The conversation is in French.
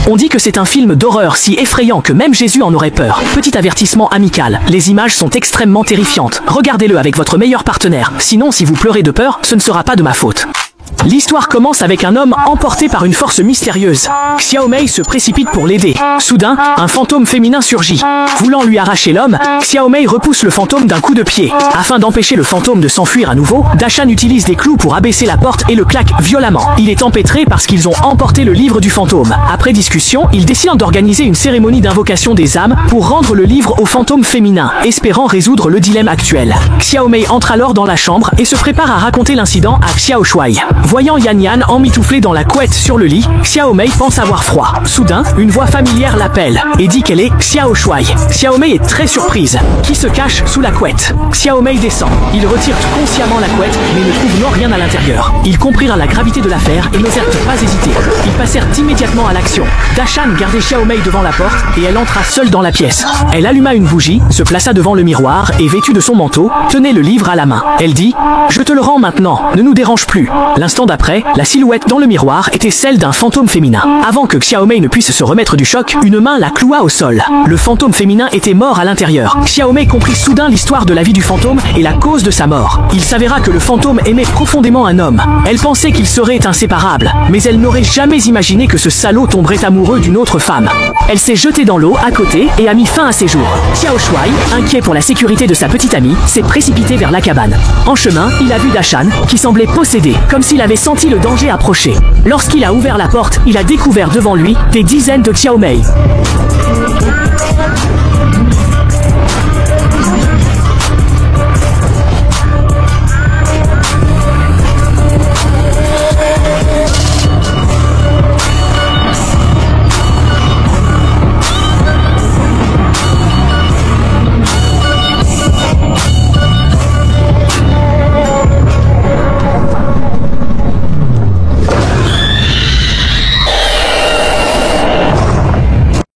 On dit que c'est un film d'horreur si effrayant que même Jésus en aurait peur. Petit avertissement amical, les images sont extrêmement terrifiantes. Regardez-le avec votre meilleur partenaire. Sinon, si vous pleurez de peur, ce ne sera pas de ma faute. L'histoire commence avec un homme emporté par une force mystérieuse. Xiaomei se précipite pour l'aider. Soudain, un fantôme féminin surgit. Voulant lui arracher l'homme, Xiaomei repousse le fantôme d'un coup de pied. Afin d'empêcher le fantôme de s'enfuir à nouveau, Dashan utilise des clous pour abaisser la porte et le claque violemment. Il est empêtré parce qu'ils ont emporté le livre du fantôme. Après discussion, ils décident d'organiser une cérémonie d'invocation des âmes pour rendre le livre au fantôme féminin, espérant résoudre le dilemme actuel. Xiaomei entre alors dans la chambre et se prépare à raconter l'incident à Xiao Shuai. Voyant Yan Yan emmitouflé dans la couette sur le lit, Xiaomei pense avoir froid. Soudain, une voix familière l'appelle et dit qu'elle est Xiao Shuai. Xiaomei est très surprise. Qui se cache sous la couette? Xiaomei descend. Il retire consciemment la couette mais ne trouve non rien à l'intérieur. Ils comprirent la gravité de l'affaire et n'osèrent pas hésiter. Ils passèrent immédiatement à l'action. Dashan gardait Xiaomei devant la porte et elle entra seule dans la pièce. Elle alluma une bougie, se plaça devant le miroir et vêtue de son manteau, tenait le livre à la main. Elle dit « Je te le rends maintenant, ne nous dérange plus ». L'instant d'après, la silhouette dans le miroir était celle d'un fantôme féminin. Avant que Xiaomei ne puisse se remettre du choc, une main la cloua au sol. Le fantôme féminin était mort à l'intérieur. Xiaomei comprit soudain l'histoire de la vie du fantôme et la cause de sa mort. Il s'avéra que le fantôme aimait profondément un homme. Elle pensait qu'ils seraient inséparables, mais elle n'aurait jamais imaginé que ce salaud tomberait amoureux d'une autre femme. Elle s'est jetée dans l'eau à côté et a mis fin à ses jours. Xiao Shuai, inquiet pour la sécurité de sa petite amie, s'est précipité vers la cabane. En chemin, il a vu Dashan, qui semblait possédé, comme s'il avait senti le danger approcher. Lorsqu'il a ouvert la porte, il a découvert devant lui des dizaines de Xiaomei.